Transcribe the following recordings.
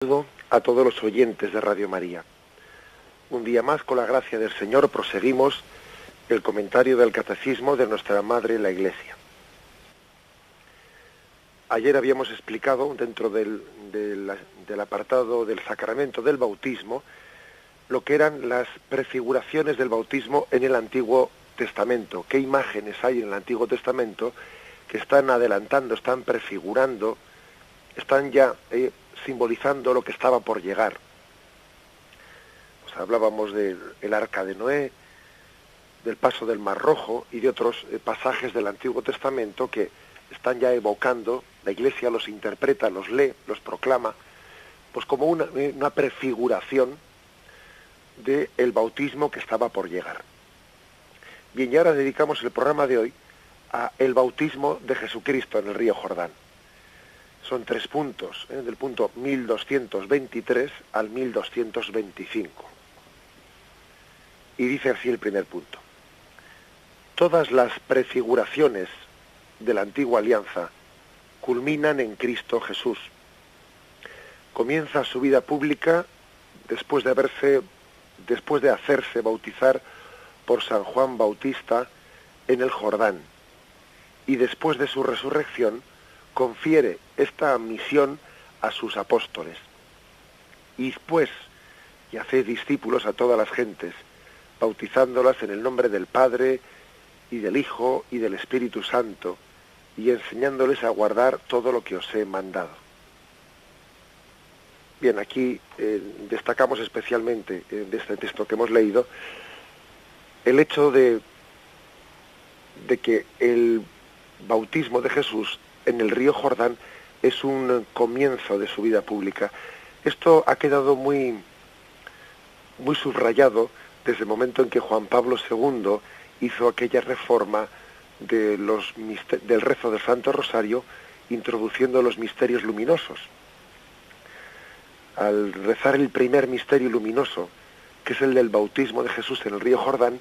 Saludo a todos los oyentes de Radio María. Un día más, con la gracia del Señor, proseguimos el comentario del Catecismo de nuestra Madre la Iglesia. Ayer habíamos explicado, dentro del apartado del sacramento del bautismo, lo que eran las prefiguraciones del bautismo en el Antiguo Testamento. ¿Qué imágenes hay en el Antiguo Testamento que están adelantando, están prefigurando, están ya simbolizando lo que estaba por llegar? Pues hablábamos del Arca de Noé, del paso del Mar Rojo y de otros pasajes del Antiguo Testamento que están ya evocando, la Iglesia los interpreta, los lee, los proclama, pues como una prefiguración del bautismo que estaba por llegar. Bien, y ahora dedicamos el programa de hoy a el bautismo de Jesucristo en el río Jordán. Son 3 puntos, del punto 1223 al 1225. Y dice así el primer punto. Todas las prefiguraciones de la antigua alianza culminan en Cristo Jesús. Comienza su vida pública después de hacerse bautizar por San Juan Bautista en el Jordán, y después de su resurrección confiere esta misión a sus apóstoles. Y pues, y haced discípulos a todas las gentes, bautizándolas en el nombre del Padre, y del Hijo, y del Espíritu Santo, y enseñándoles a guardar todo lo que os he mandado. Bien, aquí destacamos especialmente de este texto que hemos leído el hecho de que el bautismo de Jesús en el río Jordán es un comienzo de su vida pública. Esto ha quedado muy subrayado desde el momento en que Juan Pablo II hizo aquella reforma del rezo del Santo Rosario, introduciendo los misterios luminosos. Al rezar el primer misterio luminoso, que es el del bautismo de Jesús en el río Jordán,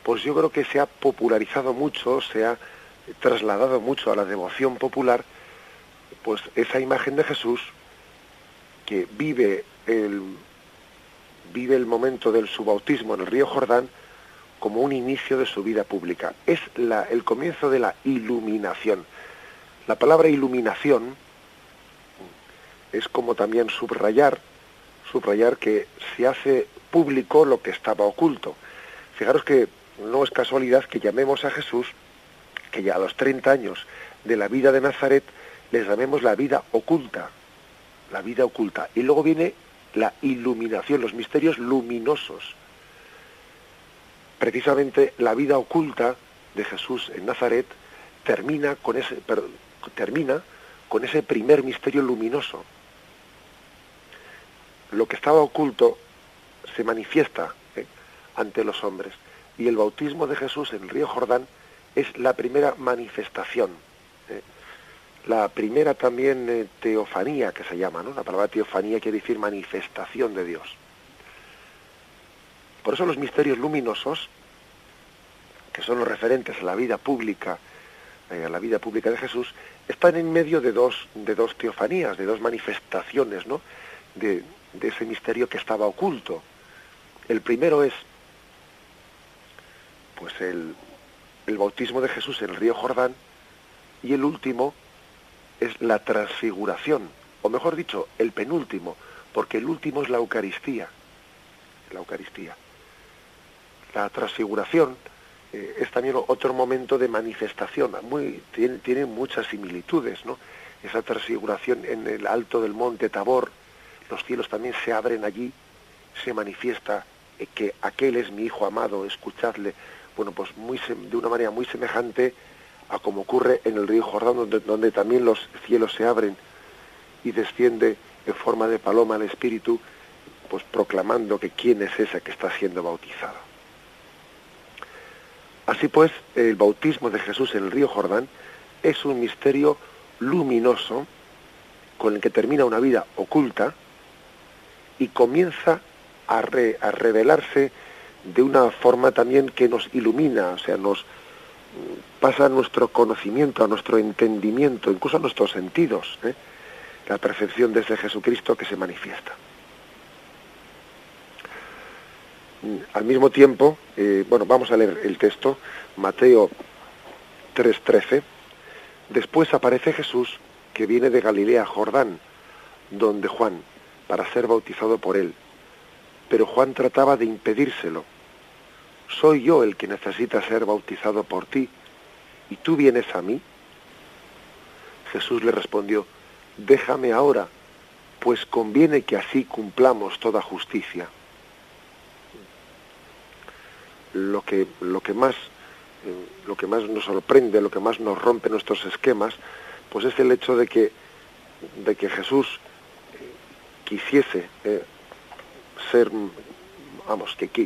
pues yo creo que se ha popularizado mucho, se ha trasladado mucho a la devoción popular, pues esa imagen de Jesús que vive el momento de su bautismo en el río Jordán como un inicio de su vida pública. Es el comienzo de la iluminación. La palabra iluminación es como también subrayar que se hace público lo que estaba oculto. Fijaros que no es casualidad que llamemos a Jesús, que ya a los 30 años de la vida de Nazaret, les llamemos la vida oculta, y luego viene la iluminación, los misterios luminosos. Precisamente la vida oculta de Jesús en Nazaret termina con ese primer misterio luminoso. Lo que estaba oculto se manifiesta ante los hombres, y el bautismo de Jesús en el río Jordán es la primera manifestación, la primera también teofanía que se llama, ¿no? La palabra teofanía quiere decir manifestación de Dios. Por eso los misterios luminosos, que son los referentes a la vida pública de Jesús, están en medio de dos teofanías, de dos manifestaciones, ¿no? de ese misterio que estaba oculto. El primero es pues el bautismo de Jesús en el río Jordán, y el último es la transfiguración, o mejor dicho, el penúltimo, porque el último es la Eucaristía. La transfiguración es también otro momento de manifestación, tiene muchas similitudes, ¿no? Esa transfiguración en el alto del monte Tabor, los cielos también se abren allí, se manifiesta que aquel es mi Hijo amado, escuchadle. Bueno, pues de una manera muy semejante a como ocurre en el río Jordán, donde también los cielos se abren y desciende en forma de paloma el Espíritu, pues proclamando que quién es ese que está siendo bautizado. Así pues, el bautismo de Jesús en el río Jordán es un misterio luminoso con el que termina una vida oculta y comienza a revelarse de una forma también que nos ilumina, o sea, nos pasa a nuestro conocimiento, a nuestro entendimiento, incluso a nuestros sentidos, la percepción de ese Jesucristo que se manifiesta. Al mismo tiempo, vamos a leer el texto, Mateo 3:13. Después aparece Jesús, que viene de Galilea a Jordán, donde Juan, para ser bautizado por él. Pero Juan trataba de impedírselo. ¿Soy yo el que necesita ser bautizado por ti, y tú vienes a mí? Jesús le respondió: déjame ahora, pues conviene que así cumplamos toda justicia. Lo que más nos sorprende, lo que más nos rompe nuestros esquemas, pues es el hecho de que Jesús quisiese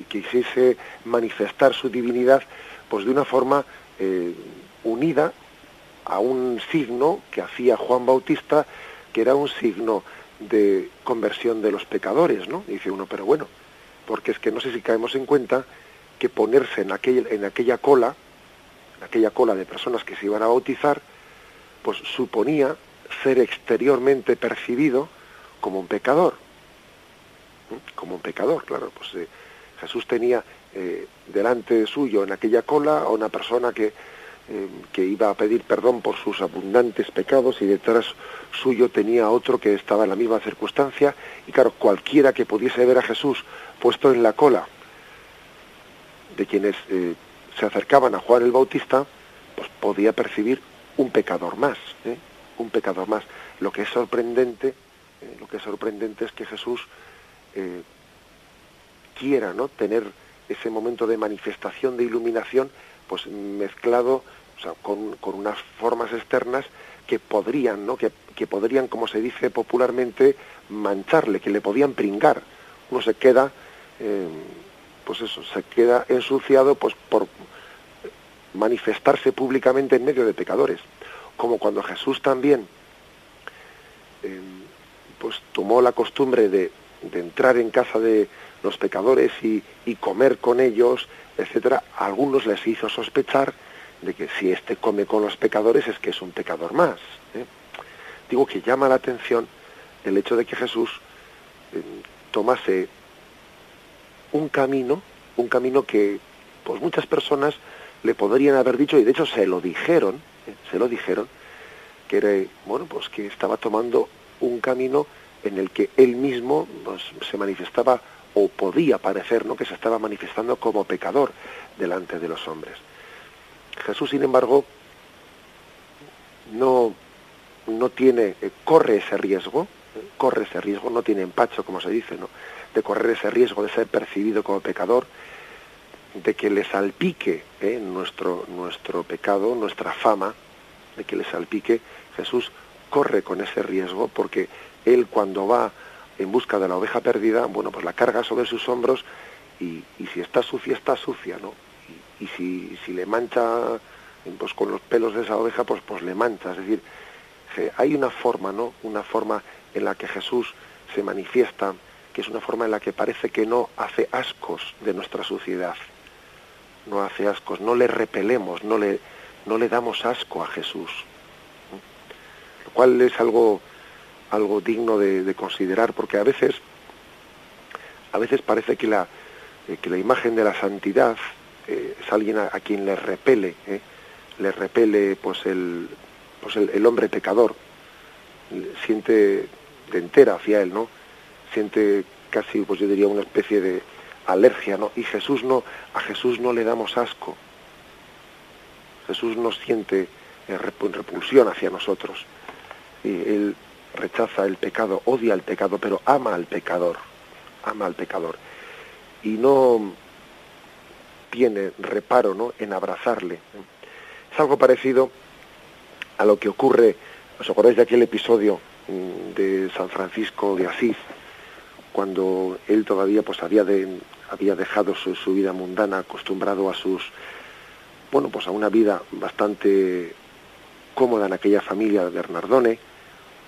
quisiese manifestar su divinidad, pues de una forma unida a un signo que hacía Juan Bautista, que era un signo de conversión de los pecadores, ¿no? Y dice uno, pero bueno, porque es que no sé si caemos en cuenta que ponerse en aquella cola de personas que se iban a bautizar, pues suponía ser exteriormente percibido como un pecador. Como un pecador, claro. Pues Jesús tenía delante suyo en aquella cola a una persona que iba a pedir perdón por sus abundantes pecados, y detrás suyo tenía otro que estaba en la misma circunstancia, y claro, cualquiera que pudiese ver a Jesús puesto en la cola de quienes se acercaban a Juan el Bautista, pues podía percibir un pecador más, un pecador más. Lo que es sorprendente es que Jesús quiera, ¿no?, tener ese momento de manifestación, de iluminación, pues mezclado, o sea, con unas formas externas que podrían, ¿no?, que podrían, como se dice popularmente, mancharle, que le podían pringar. Uno se queda se queda ensuciado pues por manifestarse públicamente en medio de pecadores, como cuando Jesús también pues tomó la costumbre de entrar en casa de los pecadores y comer con ellos, etcétera. A algunos les hizo sospechar de que si éste come con los pecadores es que es un pecador más. Digo que llama la atención el hecho de que Jesús tomase un camino que pues muchas personas le podrían haber dicho, y de hecho se lo dijeron, que era, pues que estaba tomando un camino en el que él mismo pues, se manifestaba, o podía parecer, ¿no?, que se estaba manifestando como pecador delante de los hombres. Jesús, sin embargo, no corre ese riesgo, no tiene empacho, como se dice, ¿no?, de correr ese riesgo de ser percibido como pecador, de que le salpique nuestro pecado, nuestra fama, de que le salpique. Jesús corre con ese riesgo porque él, cuando va en busca de la oveja perdida, pues la carga sobre sus hombros, y si está sucia, ¿no? Y si le mancha pues con los pelos de esa oveja, pues le mancha. Es decir, hay una forma, ¿no?, una forma en la que Jesús se manifiesta, que es una forma en la que parece que no hace ascos de nuestra suciedad, no hace ascos, no le repelemos, no le damos asco a Jesús, lo cual es algo digno de considerar, porque a veces parece que la imagen de la santidad es alguien a quien le repele pues el hombre pecador, siente dentera hacia él, ¿no? Siente casi, pues yo diría, una especie de alergia, ¿no? Y a Jesús no le damos asco. Jesús no siente repulsión hacia nosotros. Y él rechaza el pecado, odia el pecado, pero ama al pecador. Y no tiene reparo, ¿no?, en abrazarle. Es algo parecido a lo que ocurre, ¿os acordáis de aquel episodio de San Francisco de Asís, cuando él todavía pues había dejado su vida mundana, acostumbrado a a una vida bastante cómoda en aquella familia de Bernardone,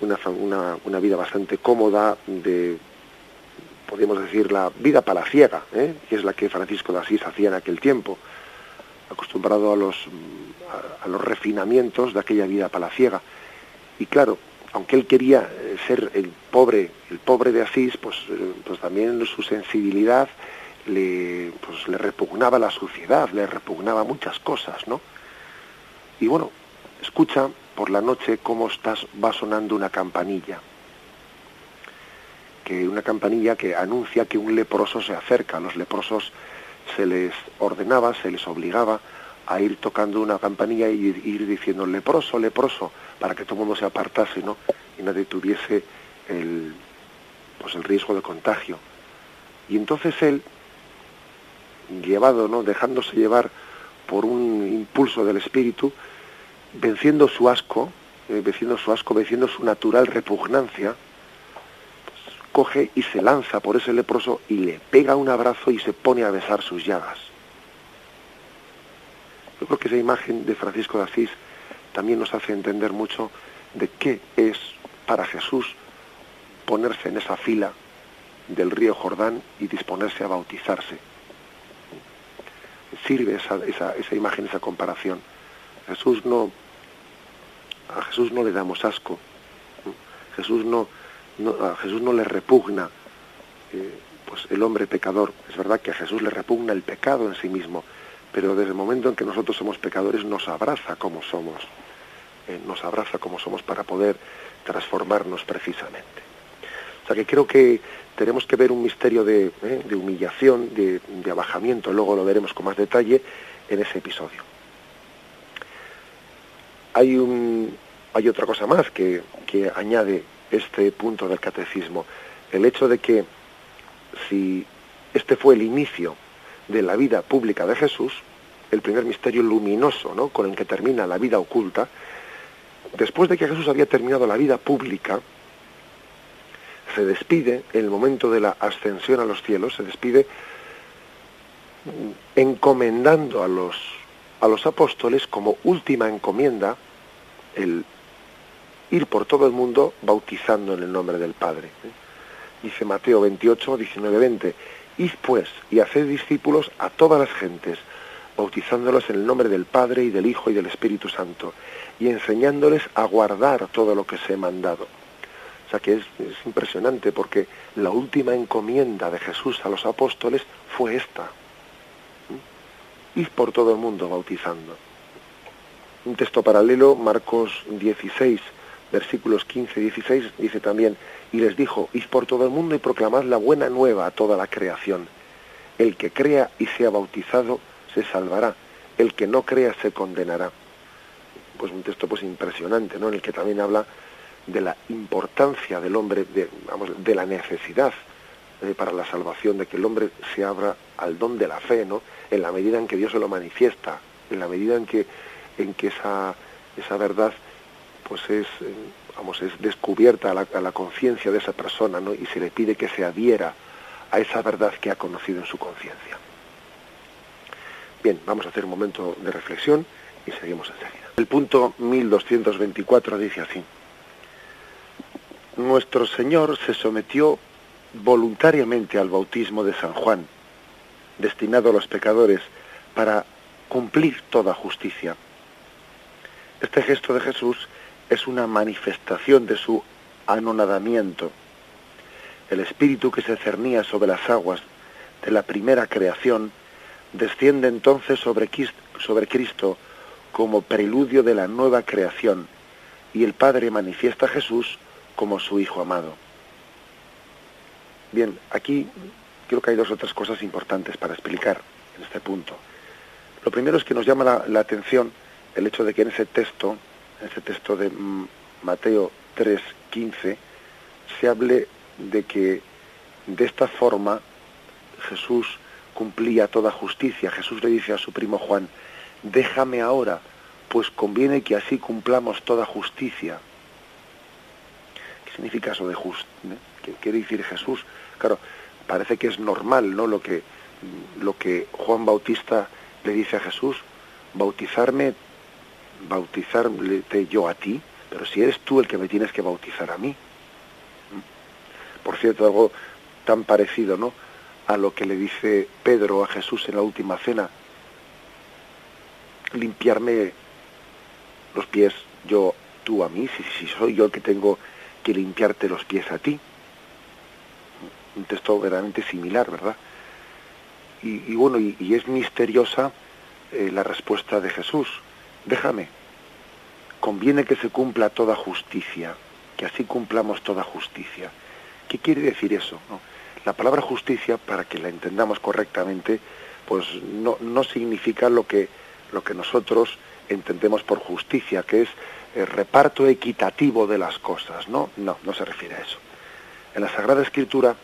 una vida bastante cómoda, podríamos decir, la vida palaciega, que es la que Francisco de Asís hacía en aquel tiempo, acostumbrado a los refinamientos de aquella vida palaciega. Y claro, aunque él quería ser el pobre de Asís, pues también su sensibilidad le repugnaba la suciedad, le repugnaba muchas cosas, ¿no? Y bueno, escucha por la noche cómo va sonando una campanilla que anuncia que un leproso se acerca. A los leprosos se les ordenaba, se les obligaba a ir tocando una campanilla y ir diciendo leproso, leproso, para que todo el mundo se apartase, ¿no? Y nadie tuviese el riesgo de contagio. Y entonces él, llevado, ¿no?, dejándose llevar por un impulso del espíritu, venciendo su asco, venciendo su natural repugnancia, pues, coge y se lanza por ese leproso y le pega un abrazo y se pone a besar sus llagas. Yo creo que esa imagen de Francisco de Asís también nos hace entender mucho de qué es para Jesús ponerse en esa fila del río Jordán y disponerse a bautizarse. Sirve esa imagen, esa comparación. A Jesús no le damos asco. A Jesús no le repugna pues el hombre pecador. Es verdad que a Jesús le repugna el pecado en sí mismo, pero desde el momento en que nosotros somos pecadores nos abraza como somos. Nos abraza como somos para poder transformarnos precisamente. O sea que creo que tenemos que ver un misterio de humillación, de abajamiento, luego lo veremos con más detalle en ese episodio. Hay otra cosa más que añade este punto del catecismo, el hecho de que si este fue el inicio de la vida pública de Jesús, el primer misterio luminoso, ¿no?, con el que termina la vida oculta, después de que Jesús había terminado la vida pública, se despide, en el momento de la ascensión a los cielos, se despide encomendando a los apóstoles como última encomienda el ir por todo el mundo bautizando en el nombre del Padre. Dice Mateo 28, 19, 20, id pues y haced discípulos a todas las gentes, bautizándolos en el nombre del Padre y del Hijo y del Espíritu Santo, y enseñándoles a guardar todo lo que os he mandado. O sea que es impresionante, porque la última encomienda de Jesús a los apóstoles fue esta. Id por todo el mundo bautizando. Un texto paralelo, Marcos 16, versículos 15 y 16, dice también, y les dijo, id por todo el mundo y proclamad la buena nueva a toda la creación. El que crea y sea bautizado se salvará, el que no crea se condenará. Pues un texto pues impresionante, ¿no?, en el que también habla de la importancia del hombre, de la necesidad para la salvación, de que el hombre se abra al don de la fe, ¿no?, en la medida en que Dios se lo manifiesta, en la medida en que esa verdad pues es descubierta a la conciencia de esa persona, ¿no?, y se le pide que se adhiera a esa verdad que ha conocido en su conciencia. Bien, vamos a hacer un momento de reflexión y seguimos enseguida. El punto 1224 dice así: nuestro Señor se sometió voluntariamente al bautismo de San Juan, destinado a los pecadores, para cumplir toda justicia. Este gesto de Jesús es una manifestación de su anonadamiento. El espíritu que se cernía sobre las aguas de la primera creación desciende entonces sobre Cristo como preludio de la nueva creación, y el Padre manifiesta a Jesús como su Hijo amado. Bien, aquí creo que hay dos o tres cosas importantes para explicar en este punto. Lo primero es que nos llama la atención el hecho de que en ese texto de Mateo 3:15, se hable de que de esta forma Jesús cumplía toda justicia. Jesús le dice a su primo Juan, déjame ahora, pues conviene que así cumplamos toda justicia. ¿Qué significa eso de justicia? ¿Qué quiere decir Jesús? Claro, parece que es normal, ¿no?, lo que Juan Bautista le dice a Jesús, bautizarte yo a ti, pero si eres tú el que me tienes que bautizar a mí. Por cierto, algo tan parecido, ¿no?, a lo que le dice Pedro a Jesús en la última cena, limpiarme los pies yo tú a mí, si soy yo el que tengo que limpiarte los pies a ti. Un texto verdaderamente similar, ¿verdad? Y bueno, y es misteriosa la respuesta de Jesús. Déjame, conviene que se cumpla toda justicia, que así cumplamos toda justicia. ¿Qué quiere decir eso? ¿No? La palabra justicia, para que la entendamos correctamente, pues no significa lo que nosotros entendemos por justicia, que es el reparto equitativo de las cosas, ¿no? No se refiere a eso. En la Sagrada Escritura,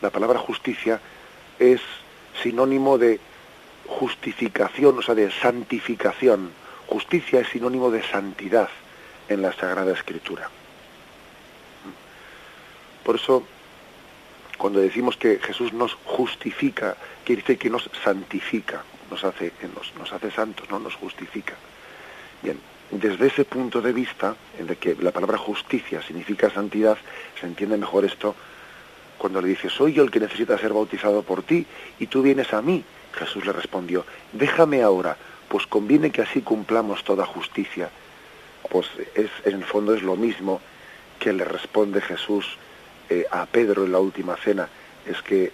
la palabra justicia es sinónimo de justificación, o sea, de santificación. Justicia es sinónimo de santidad en la Sagrada Escritura. Por eso, cuando decimos que Jesús nos justifica, quiere decir que nos santifica, nos hace santos, no nos justifica. Bien, desde ese punto de vista, en el que la palabra justicia significa santidad, se entiende mejor esto cuando le dice, soy yo el que necesita ser bautizado por ti, y tú vienes a mí. Jesús le respondió, déjame ahora, pues conviene que así cumplamos toda justicia. Pues en el fondo es lo mismo que le responde Jesús a Pedro en la última cena, es que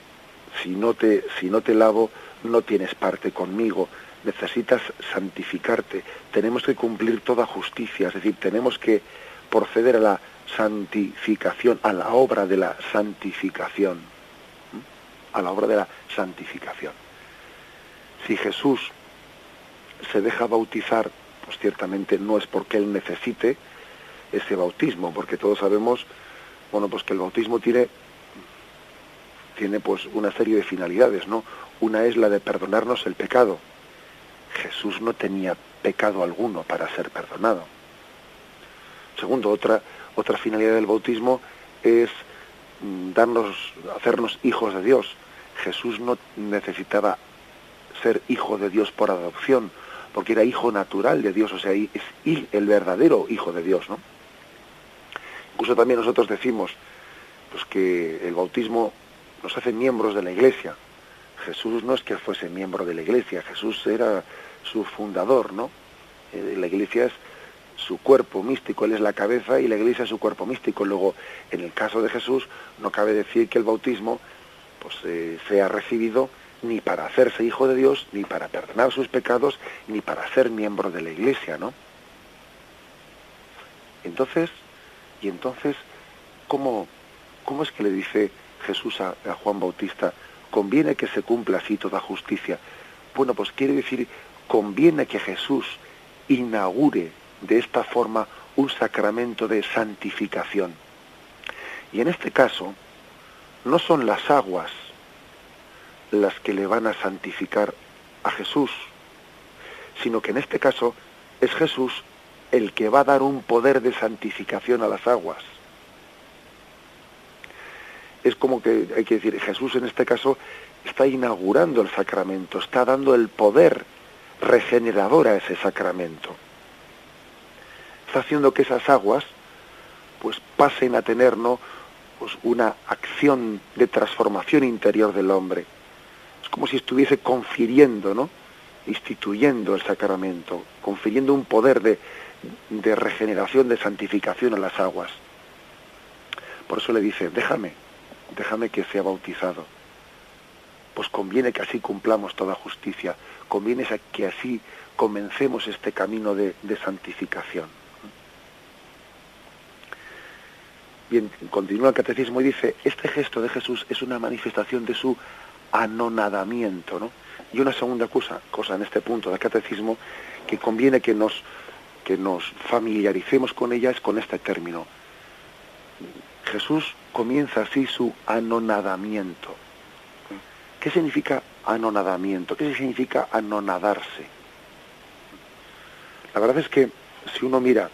si no te lavo, no tienes parte conmigo, necesitas santificarte, tenemos que cumplir toda justicia, es decir, tenemos que proceder a la santificación, a la obra de la santificación, a la obra de la santificación. Si Jesús se deja bautizar, pues ciertamente no es porque él necesite ese bautismo, porque todos sabemos, bueno, pues que el bautismo tiene pues una serie de finalidades, ¿no? Una es la de perdonarnos el pecado. Jesús no tenía pecado alguno para ser perdonado. Segundo, otra finalidad del bautismo es hacernos hijos de Dios. Jesús no necesitaba ser hijo de Dios por adopción, porque era hijo natural de Dios, o sea, es el verdadero hijo de Dios, ¿no? Incluso también nosotros decimos pues que el bautismo nos hace miembros de la Iglesia. Jesús no es que fuese miembro de la Iglesia, Jesús era su fundador, ¿no? La Iglesia es su cuerpo místico, él es la cabeza y la Iglesia es su cuerpo místico. Luego, en el caso de Jesús, no cabe decir que el bautismo pues sea recibido ni para hacerse hijo de Dios, ni para perdonar sus pecados, ni para ser miembro de la Iglesia, ¿no? Entonces, ¿cómo es que le dice Jesús a Juan Bautista, conviene que se cumpla así toda justicia? Bueno, pues quiere decir, conviene que Jesús inaugure de esta forma un sacramento de santificación. Y en este caso, no son las aguas las que le van a santificar a Jesús, sino que en este caso es Jesús el que va a dar un poder de santificación a las aguas. Es como que, hay que decir, Jesús en este caso está inaugurando el sacramento, está dando el poder regenerador a ese sacramento. Está haciendo que esas aguas pues pasen a tener, ¿no?, pues una acción de transformación interior del hombre. Es como si estuviese confiriendo, ¿no?, instituyendo el sacramento, confiriendo un poder de regeneración, de santificación a las aguas. Por eso le dice, déjame que sea bautizado. Pues conviene que así cumplamos toda justicia, conviene que así comencemos este camino de santificación. Bien, continúa el catecismo y dice, este gesto de Jesús es una manifestación de su anonadamiento, ¿no? Y una segunda cosa en este punto del catecismo que conviene que nos familiaricemos con ella es con este término. Jesús comienza así su anonadamiento. ¿Qué significa anonadamiento? ¿Qué significa anonadarse? La verdad es que si uno mira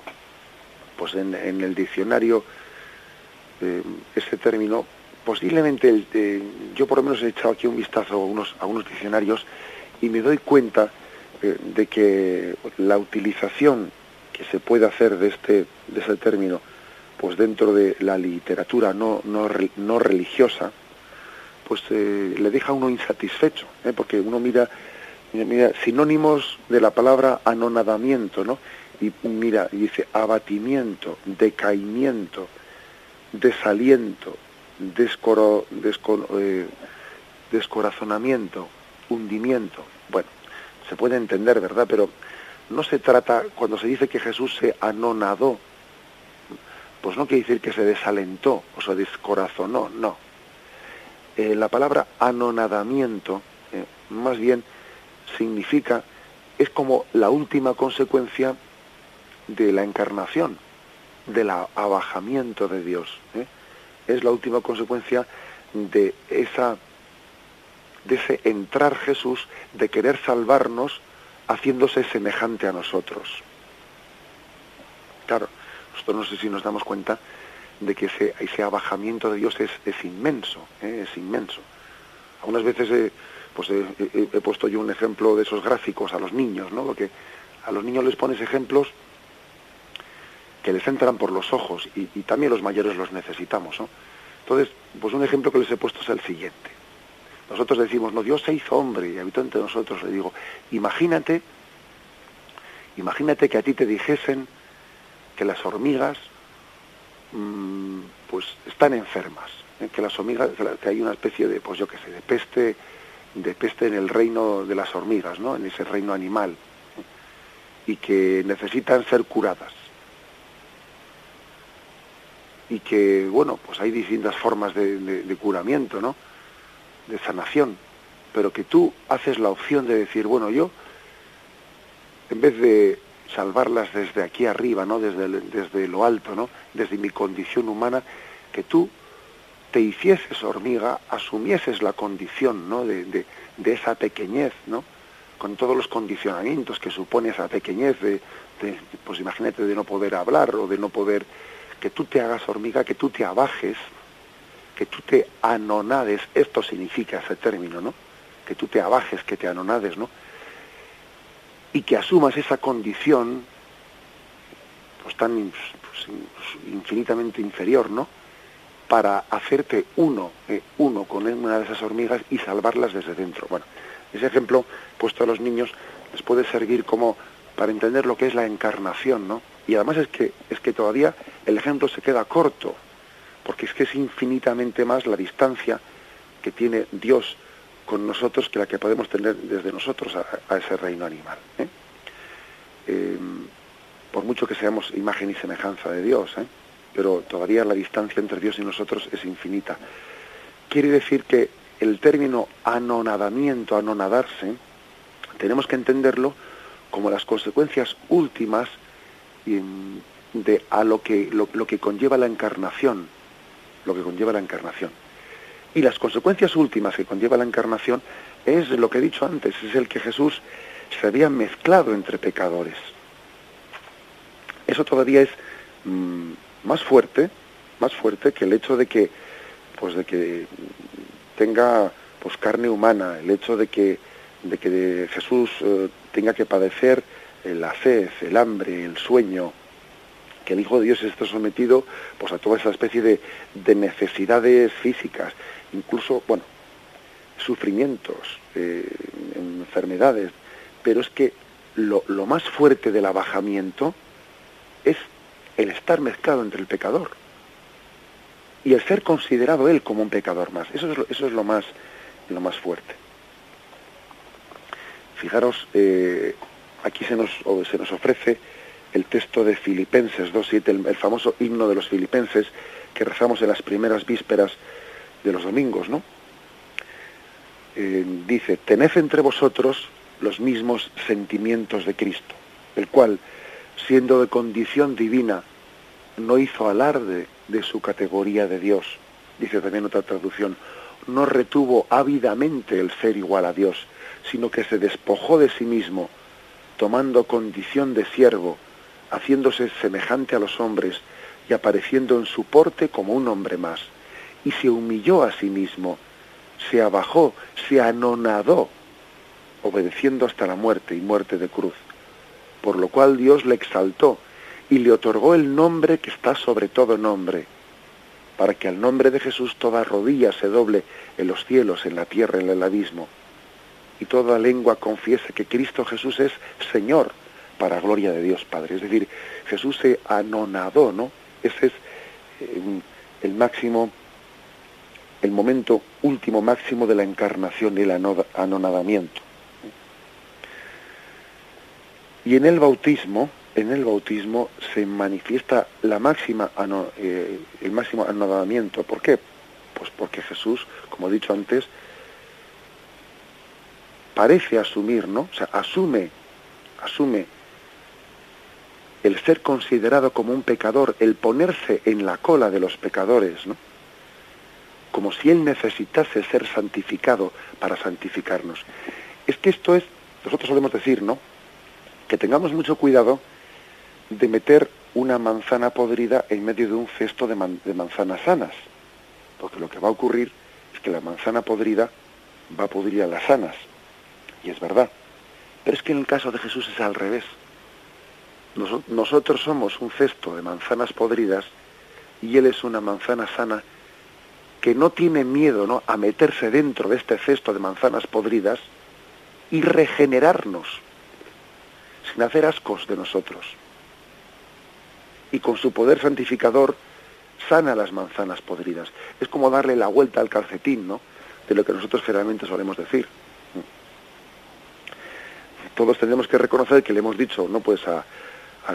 pues en el diccionario ese término, posiblemente yo por lo menos he echado aquí un vistazo a algunos diccionarios y me doy cuenta de que la utilización que se puede hacer de ese término pues dentro de la literatura no religiosa, pues le deja a uno insatisfecho, porque uno mira sinónimos de la palabra anonadamiento, ¿no? Y mira, dice abatimiento, decaimiento, desaliento, descorazonamiento, hundimiento. Bueno, se puede entender, ¿verdad? Pero no se trata, cuando se dice que Jesús se anonadó, pues no quiere decir que se desalentó o se descorazonó, no. La palabra anonadamiento, más bien significa, es como la última consecuencia de la encarnación, del abajamiento de Dios. Es la última consecuencia de ese entrar Jesús, de querer salvarnos, haciéndose semejante a nosotros. Claro, nosotros no sé si nos damos cuenta de que ese abajamiento de Dios es inmenso, es inmenso. Algunas veces he puesto yo un ejemplo de esos gráficos a los niños, ¿no? Porque a los niños les pones ejemplos que les entran por los ojos y también los mayores los necesitamos, ¿no? Entonces, pues un ejemplo que les he puesto es el siguiente. Nosotros decimos, no, Dios se hizo hombre y habitó entre nosotros. Le digo, imagínate que a ti te dijesen que las hormigas pues están enfermas, que las hormigas, que hay una especie de, pues yo qué sé, de peste en el reino de las hormigas, ¿no? En ese reino animal, y que necesitan ser curadas. Y que, bueno, pues hay distintas formas de curamiento, ¿no? De sanación, pero que tú haces la opción de decir, bueno, yo, en vez de salvarlas desde aquí arriba, ¿no? Desde lo alto, ¿no? Desde mi condición humana, que tú te hicieses hormiga, asumieses la condición, ¿no? de esa pequeñez, ¿no? Con todos los condicionamientos que supone esa pequeñez pues imagínate, de no poder hablar o de no poder, que tú te hagas hormiga, que tú te abajes, que tú te anonades. Esto significa ese término, ¿no? Que tú te abajes, que te anonades, ¿no? Y que asumas esa condición pues tan infinitamente inferior, ¿no? Para hacerte uno con una de esas hormigas y salvarlas desde dentro. Bueno, ese ejemplo puesto a los niños les puede servir como para entender lo que es la encarnación, ¿no? Y además es que todavía el ejemplo se queda corto, porque es que es infinitamente más la distancia que tiene Dios con nosotros que la que podemos tener desde nosotros a ese reino animal, por mucho que seamos imagen y semejanza de Dios, pero todavía la distancia entre Dios y nosotros es infinita. Quiere decir que el término anonadamiento, anonadarse, tenemos que entenderlo como las consecuencias últimas de lo que conlleva la encarnación, Y las consecuencias últimas que conlleva la encarnación es lo que he dicho antes, es el que Jesús se había mezclado entre pecadores. Eso todavía es más fuerte que el hecho de que tenga pues carne humana, el hecho de que Jesús tenga que padecer la sed, el hambre, el sueño, que el Hijo de Dios esté sometido pues a toda esa especie de necesidades físicas, incluso, bueno, sufrimientos, enfermedades, pero es que lo más fuerte del abajamiento es el estar mezclado entre el pecador y el ser considerado él como un pecador más. Eso es lo más fuerte. Fijaros, aquí se nos ofrece el texto de Filipenses 2:7, el famoso himno de los filipenses que rezamos en las primeras vísperas de los domingos, ¿no? Dice, tened entre vosotros los mismos sentimientos de Cristo, el cual, siendo de condición divina, no hizo alarde de su categoría de Dios. Dice también otra traducción, no retuvo ávidamente el ser igual a Dios, sino que se despojó de sí mismo, tomando condición de siervo, haciéndose semejante a los hombres y apareciendo en su porte como un hombre más. Y se humilló a sí mismo, se abajó, se anonadó, obedeciendo hasta la muerte y muerte de cruz. Por lo cual Dios le exaltó y le otorgó el nombre que está sobre todo nombre, para que al nombre de Jesús toda rodilla se doble en los cielos, en la tierra, en el abismo, y toda lengua confiese que Cristo Jesús es Señor, para gloria de Dios Padre. Es decir, Jesús se anonadó, ¿no? Ese es el máximo, el momento último máximo de la encarnación y el anonadamiento. Y en el bautismo se manifiesta el máximo anonadamiento. ¿Por qué? Pues porque Jesús, como he dicho antes, parece asumir, ¿no? O sea, asume el ser considerado como un pecador, el ponerse en la cola de los pecadores, ¿no? Como si él necesitase ser santificado para santificarnos. Es que esto es, nosotros solemos decir, ¿no?, que tengamos mucho cuidado de meter una manzana podrida en medio de un cesto de manzanas sanas, porque lo que va a ocurrir es que la manzana podrida va a pudrir a las sanas, y es verdad. Pero es que en el caso de Jesús es al revés. Nosotros somos un cesto de manzanas podridas y Él es una manzana sana que no tiene miedo, ¿no?, a meterse dentro de este cesto de manzanas podridas y regenerarnos, sin hacer ascos de nosotros. Y con su poder santificador sana las manzanas podridas. Es como darle la vuelta al calcetín, ¿no?, de lo que nosotros generalmente solemos decir. Todos tenemos que reconocer que le hemos dicho, ¿no?, pues a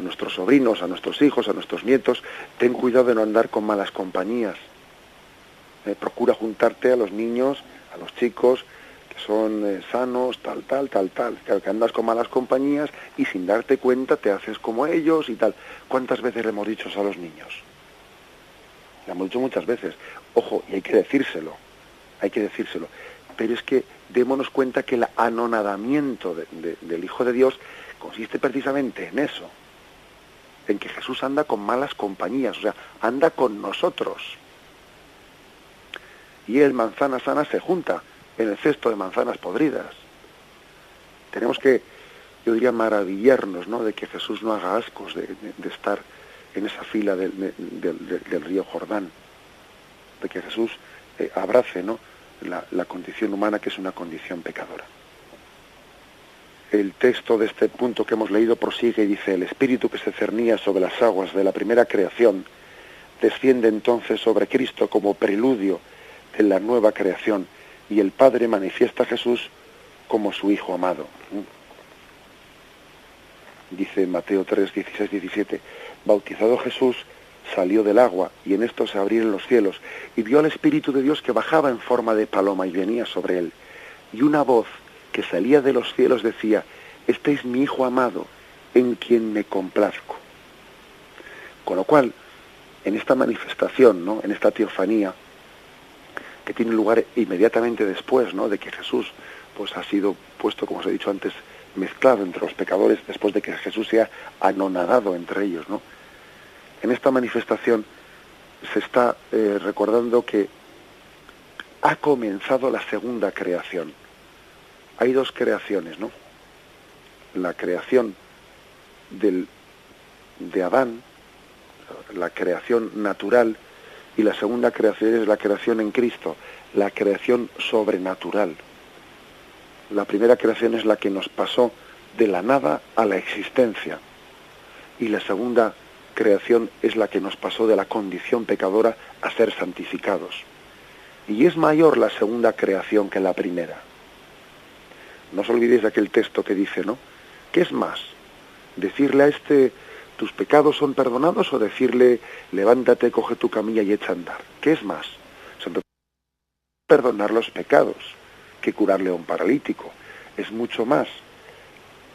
nuestros sobrinos, a nuestros hijos, a nuestros nietos, ten cuidado de no andar con malas compañías. Procura juntarte a los niños, a los chicos que son sanos, tal. Claro, que andas con malas compañías y sin darte cuenta te haces como ellos y tal. ¿Cuántas veces le hemos dicho eso a los niños? Le hemos dicho muchas veces. Ojo, y hay que decírselo. Pero es que démonos cuenta que el anonadamiento del Hijo de Dios consiste precisamente en eso, en que Jesús anda con malas compañías, o sea, anda con nosotros. Y el manzana sana se junta en el cesto de manzanas podridas. Tenemos que, yo diría, maravillarnos, ¿no?, de que Jesús no haga ascos de estar en esa fila del río Jordán, de que Jesús abrace, ¿no?, la condición humana, que es una condición pecadora. El texto de este punto que hemos leído prosigue y dice: el Espíritu que se cernía sobre las aguas de la primera creación desciende entonces sobre Cristo como preludio de la nueva creación, y el Padre manifiesta a Jesús como su Hijo amado. Dice Mateo 3, 16, 17, bautizado Jesús, salió del agua, y en esto se abrieron los cielos, y vio al Espíritu de Dios que bajaba en forma de paloma y venía sobre él. Y una voz que salía de los cielos decía: este es mi Hijo amado, en quien me complazco. Con lo cual, en esta manifestación, ¿no?, en esta teofanía, que tiene lugar inmediatamente después, ¿no?, de que Jesús pues ha sido puesto, como os he dicho antes, mezclado entre los pecadores, después de que Jesús sea anonadado entre ellos, ¿no? En esta manifestación se está recordando que ha comenzado la segunda creación. Hay dos creaciones, ¿no? La creación de Adán, la creación natural, y la segunda creación es la creación en Cristo, la creación sobrenatural. La primera creación es la que nos pasó de la nada a la existencia, y la segunda creación es la que nos pasó de la condición pecadora a ser santificados. Y es mayor la segunda creación que la primera. No os olvidéis de aquel texto que dice, ¿no?, ¿qué es más? ¿Decirle a este, tus pecados son perdonados, o decirle, levántate, coge tu camilla y echa a andar? ¿Qué es más? Perdonar los pecados que curarle a un paralítico. Es mucho más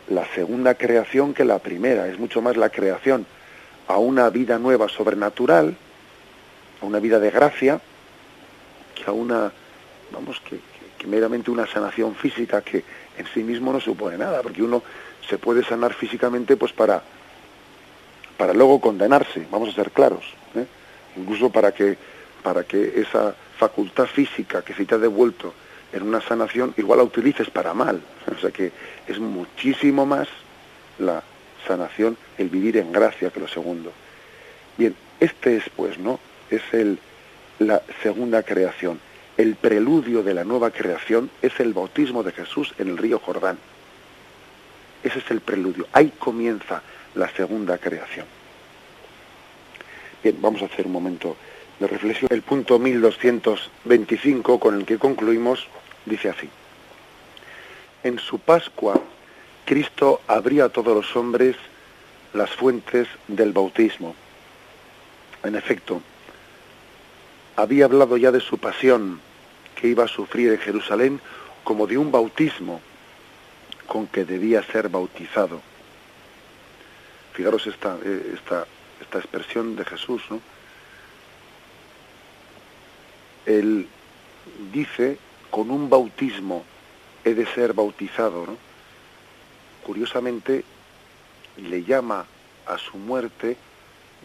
la segunda creación que la primera, es mucho más la creación a una vida nueva sobrenatural, a una vida de gracia, que a una, que meramente una sanación física que en sí mismo no supone nada, porque uno se puede sanar físicamente pues para luego condenarse, vamos a ser claros, incluso para que esa facultad física que se te ha devuelto en una sanación igual la utilices para mal. O sea que es muchísimo más la sanación, el vivir en gracia, que lo segundo. Bien, este es pues, ¿no?, es la segunda creación. El preludio de la nueva creación es el bautismo de Jesús en el río Jordán. Ese es el preludio. Ahí comienza la segunda creación. Bien, vamos a hacer un momento de reflexión. El punto 1225, con el que concluimos, dice así: en su Pascua, Cristo abrió a todos los hombres las fuentes del bautismo. En efecto, había hablado ya de su pasión que iba a sufrir en Jerusalén como de un bautismo con que debía ser bautizado. Fijaros esta expresión de Jesús, ¿no? Él dice, con un bautismo he de ser bautizado, ¿no? Curiosamente, le llama a su muerte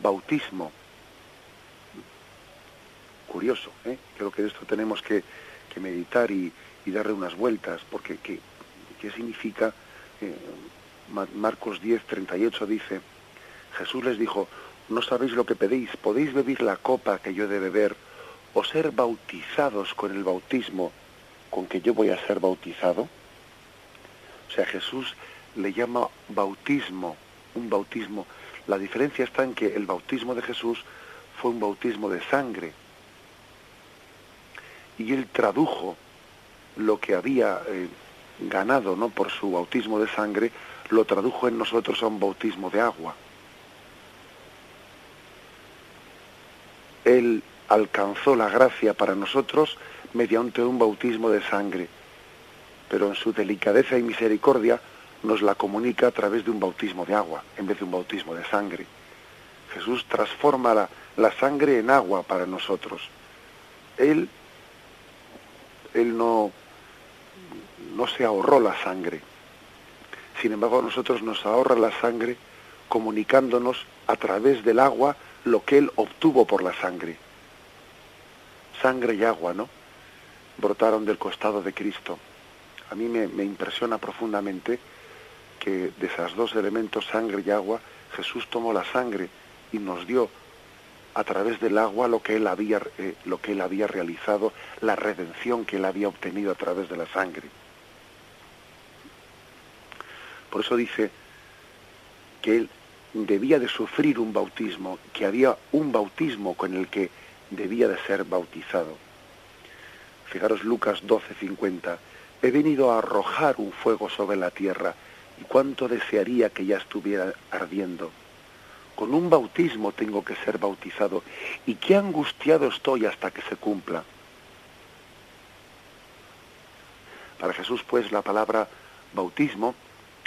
bautismo. Curioso, ¿eh? Creo que de esto tenemos que meditar y darle unas vueltas, porque ¿qué significa? Marcos 10:38 dice, Jesús les dijo, no sabéis lo que pedís, podéis beber la copa que yo he de beber, o ser bautizados con el bautismo con que yo voy a ser bautizado. O sea, Jesús le llama bautismo, un bautismo. La diferencia está en que el bautismo de Jesús fue un bautismo de sangre, y él tradujo lo que había ganado, ¿no?, por su bautismo de sangre, lo tradujo en nosotros a un bautismo de agua. Él alcanzó la gracia para nosotros mediante un bautismo de sangre, pero en su delicadeza y misericordia nos la comunica a través de un bautismo de agua, en vez de un bautismo de sangre. Jesús transforma la sangre en agua para nosotros. Él no se ahorró la sangre. Sin embargo, a nosotros nos ahorra la sangre comunicándonos a través del agua lo que Él obtuvo por la sangre. Sangre y agua, ¿no?, brotaron del costado de Cristo. A mí me impresiona profundamente que de esos dos elementos, sangre y agua, Jesús tomó la sangre y nos dio a través del agua lo que él había realizado, la redención que él había obtenido a través de la sangre. Por eso dice que él debía de sufrir un bautismo, que había un bautismo con el que debía de ser bautizado. Fijaros Lucas 12:50, he venido a arrojar un fuego sobre la tierra, y cuánto desearía que ya estuviera ardiendo. Con un bautismo tengo que ser bautizado, y qué angustiado estoy hasta que se cumpla. Para Jesús, pues, la palabra bautismo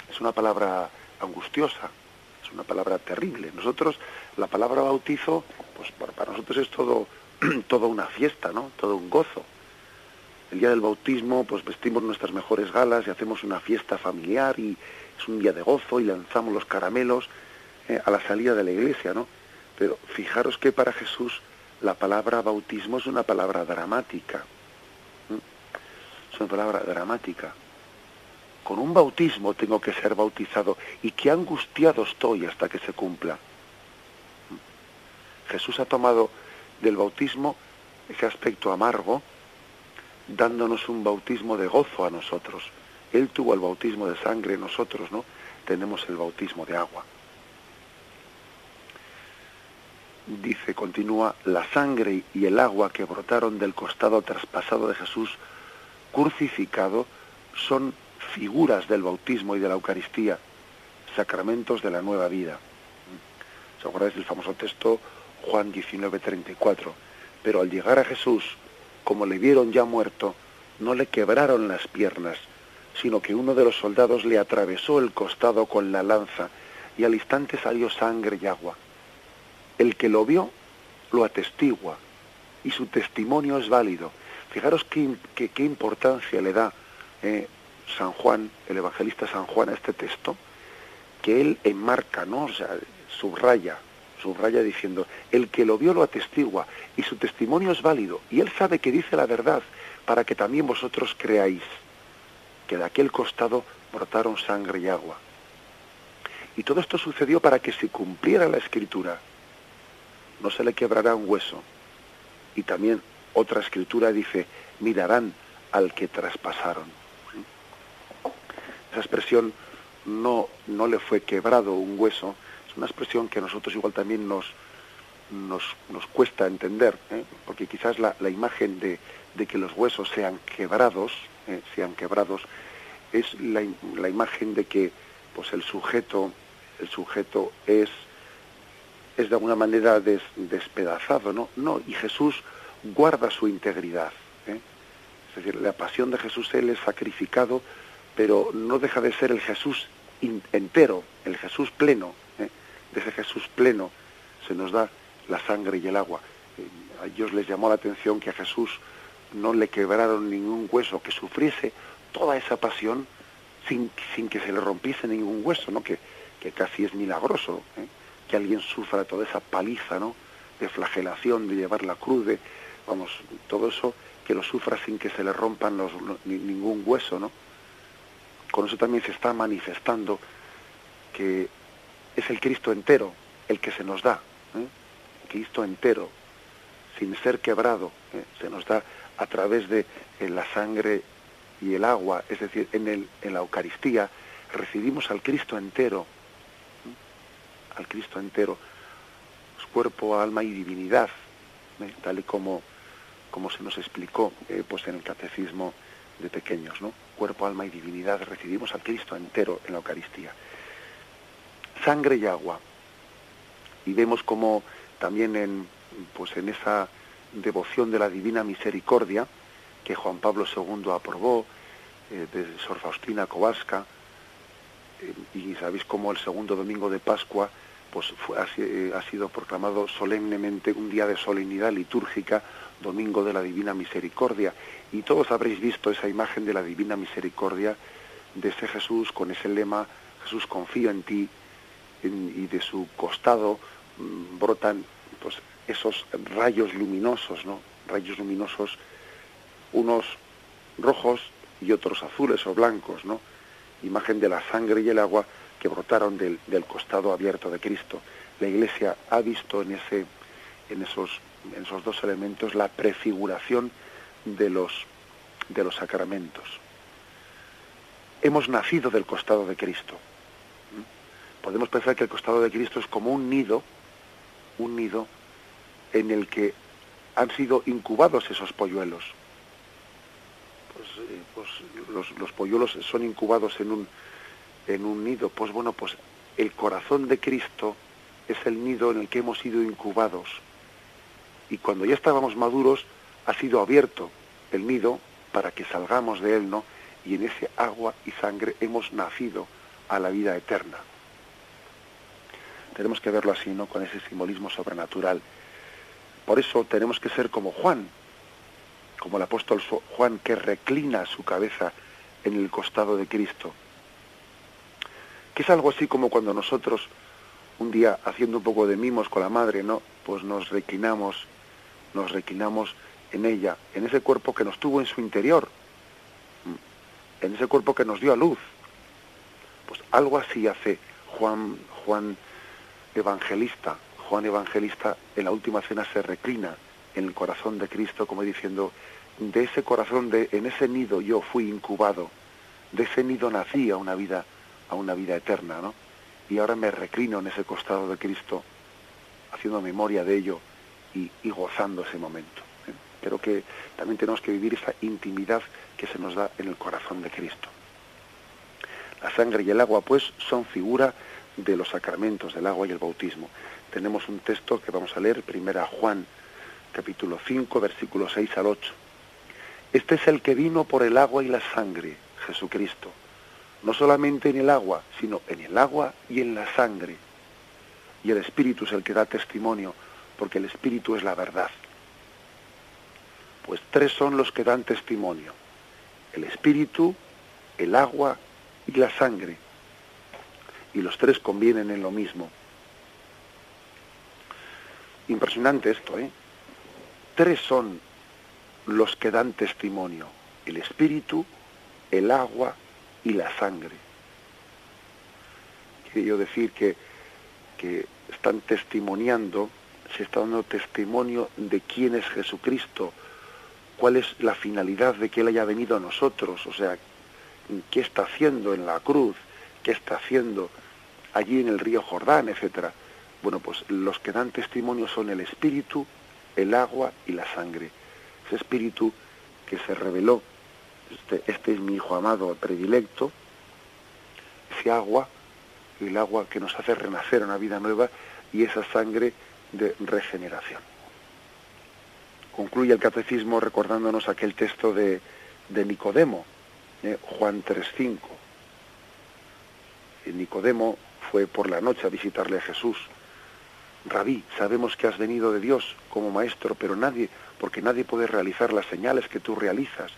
es una palabra angustiosa, es una palabra terrible. Nosotros, la palabra bautizo, pues para nosotros es todo una fiesta, ¿no?, todo un gozo. El día del bautismo, pues vestimos nuestras mejores galas y hacemos una fiesta familiar, y es un día de gozo, y lanzamos los caramelos a la salida de la iglesia, ¿no? Pero fijaros que para Jesús la palabra bautismo es una palabra dramática. Es una palabra dramática. Con un bautismo tengo que ser bautizado, y qué angustiado estoy hasta que se cumpla. Jesús ha tomado del bautismo ese aspecto amargo, dándonos un bautismo de gozo a nosotros. Él tuvo el bautismo de sangre, nosotros, ¿no?, tenemos el bautismo de agua. Dice, continúa, la sangre y el agua que brotaron del costado traspasado de Jesús crucificado son figuras del bautismo y de la Eucaristía, sacramentos de la nueva vida. ¿Os acordáis del famoso texto Juan 19:34? Pero al llegar a Jesús, como le vieron ya muerto, no le quebraron las piernas, sino que uno de los soldados le atravesó el costado con la lanza, y al instante salió sangre y agua. El que lo vio lo atestigua, y su testimonio es válido. Fijaros qué importancia le da San Juan, el evangelista San Juan, a este texto, que él enmarca, ¿no?, o sea, subraya diciendo, el que lo vio lo atestigua, y su testimonio es válido, y él sabe que dice la verdad, para que también vosotros creáis que de aquel costado brotaron sangre y agua. Y todo esto sucedió para que se cumpliera la Escritura. No se le quebrará un hueso. Y también otra Escritura dice, mirarán al que traspasaron. Esa expresión no le fue quebrado un hueso, es una expresión que a nosotros igual también nos cuesta entender, porque quizás la imagen de que los huesos sean quebrados es la imagen de que pues el sujeto es de alguna manera despedazado, ¿no? Y Jesús guarda su integridad, Es decir, la pasión de Jesús, él es sacrificado, pero no deja de ser el Jesús entero, el Jesús pleno, De ese Jesús pleno se nos da la sangre y el agua. A ellos les llamó la atención que a Jesús no le quebraron ningún hueso, que sufriese toda esa pasión sin que se le rompiese ningún hueso, ¿no? Que casi es milagroso, que alguien sufra toda esa paliza, ¿no? De flagelación, de llevar la cruz, todo eso, que lo sufra sin que se le rompan ningún hueso, ¿no? Con eso también se está manifestando que es el Cristo entero el que se nos da, Cristo entero, sin ser quebrado, se nos da a través de la sangre y el agua, es decir, en la Eucaristía recibimos al Cristo entero, pues, cuerpo, alma y divinidad, tal y como se nos explicó pues en el catecismo de pequeños, ¿no? Cuerpo, alma y divinidad, recibimos al Cristo entero en la Eucaristía. Sangre y agua. Y vemos como también en esa devoción de la Divina Misericordia, que Juan Pablo II aprobó, de Sor Faustina Kowalska, y sabéis cómo el segundo domingo de Pascua pues ha sido proclamado solemnemente un día de solemnidad litúrgica, Domingo de la Divina Misericordia, y todos habréis visto esa imagen de la Divina Misericordia, de ese Jesús con ese lema, Jesús, confío en ti, y de su costado brotan pues esos rayos luminosos, ¿no? Rayos luminosos, unos rojos y otros azules o blancos, ¿no? Imagen de la sangre y el agua que brotaron del costado abierto de Cristo. La Iglesia ha visto en esos dos elementos la prefiguración de los sacramentos. Hemos nacido del costado de Cristo. Podemos pensar que el costado de Cristo es como un nido en el que han sido incubados esos polluelos. Los polluelos son incubados en un nido. Pues bueno, pues el corazón de Cristo es el nido en el que hemos sido incubados. Y cuando ya estábamos maduros, ha sido abierto el nido para que salgamos de él, ¿no? Y en ese agua y sangre hemos nacido a la vida eterna. Tenemos que verlo así, ¿no? Con ese simbolismo sobrenatural. Por eso tenemos que ser como Juan, como el apóstol Juan, que reclina su cabeza en el costado de Cristo. Que es algo así como cuando nosotros, un día haciendo un poco de mimos con la madre, ¿no? Pues nos reclinamos en ella, en ese cuerpo que nos tuvo en su interior, en ese cuerpo que nos dio a luz. Pues algo así hace Juan Evangelista. Juan Evangelista en la última cena se reclina en el corazón de Cristo, como diciendo, de ese corazón, en ese nido yo fui incubado, de ese nido nací a una vida eterna, ¿no? Y ahora me reclino en ese costado de Cristo, haciendo memoria de ello y gozando ese momento. Creo que también tenemos que vivir esa intimidad que se nos da en el corazón de Cristo. La sangre y el agua, pues, son figura de los sacramentos del agua y el bautismo. Tenemos un texto que vamos a leer, 1 Juan, capítulo 5, versículos 6 al 8. Este es el que vino por el agua y la sangre, Jesucristo. No solamente en el agua, sino en el agua y en la sangre. Y el Espíritu es el que da testimonio, porque el Espíritu es la verdad. Pues tres son los que dan testimonio: el Espíritu, el agua y la sangre. Y los tres convienen en lo mismo. Impresionante esto, ¿eh? Tres son los que dan testimonio: el Espíritu, el agua y la sangre. Quiero yo decir que están testimoniando, se está dando testimonio de quién es Jesucristo, cuál es la finalidad de que Él haya venido a nosotros, o sea, qué está haciendo en la cruz, ¿Qué está haciendo allí en el río Jordán, etcétera? Bueno, pues los que dan testimonio son el Espíritu, el agua y la sangre. Ese Espíritu que se reveló, este es mi Hijo amado predilecto, ese agua, el agua que nos hace renacer a una vida nueva, y esa sangre de regeneración. Concluye el catecismo recordándonos aquel texto de Nicodemo, Juan 3:5. Nicodemo fue por la noche a visitarle a Jesús. Rabí, sabemos que has venido de Dios como maestro, porque nadie puede realizar las señales que tú realizas.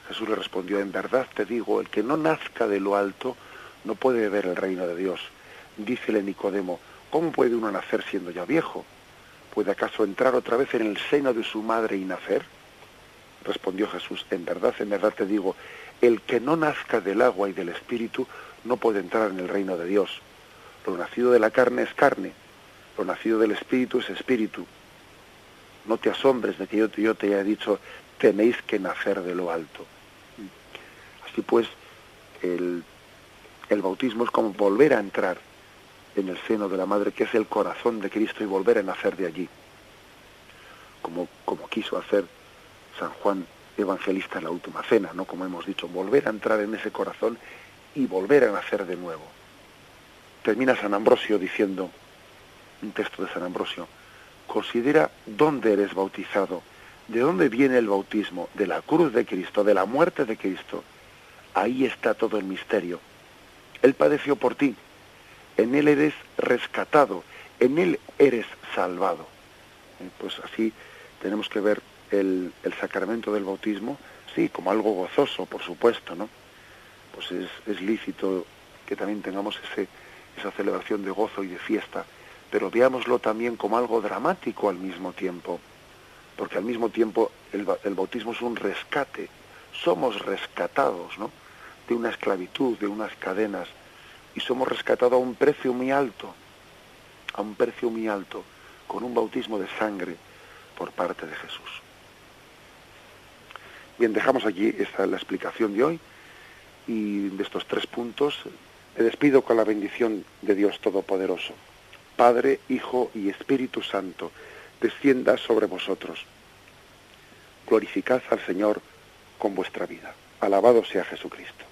Jesús le respondió, en verdad te digo, el que no nazca de lo alto no puede ver el reino de Dios. Dícele Nicodemo, ¿cómo puede uno nacer siendo ya viejo? ¿Puede acaso entrar otra vez en el seno de su madre y nacer? Respondió Jesús, en verdad te digo, el que no nazca del agua y del Espíritu no puede entrar en el reino de Dios. Lo nacido de la carne es carne, lo nacido del Espíritu es Espíritu. No te asombres de que yo te haya dicho, tenéis que nacer de lo alto. Así pues, el bautismo es como volver a entrar en el seno de la Madre, que es el corazón de Cristo, y volver a nacer de allí, como quiso hacer San Juan Evangelista en la última cena, ¿no? Como hemos dicho, volver a entrar en ese corazón y volver a nacer de nuevo. Termina San Ambrosio diciendo, un texto de San Ambrosio, considera dónde eres bautizado, de dónde viene el bautismo, de la cruz de Cristo, de la muerte de Cristo. Ahí está todo el misterio. Él padeció por ti, en Él eres rescatado, en Él eres salvado. Pues así tenemos que ver el sacramento del bautismo, sí, como algo gozoso, por supuesto, ¿no? Pues es lícito que también tengamos esa celebración de gozo y de fiesta, pero veámoslo también como algo dramático al mismo tiempo, porque al mismo tiempo el bautismo es un rescate, somos rescatados, ¿no?, de una esclavitud, de unas cadenas, y somos rescatados a un precio muy alto, con un bautismo de sangre por parte de Jesús. Bien, dejamos aquí la explicación de hoy, y de estos 3 puntos me despido con la bendición de Dios Todopoderoso. Padre, Hijo y Espíritu Santo, descienda sobre vosotros. Glorificad al Señor con vuestra vida. Alabado sea Jesucristo.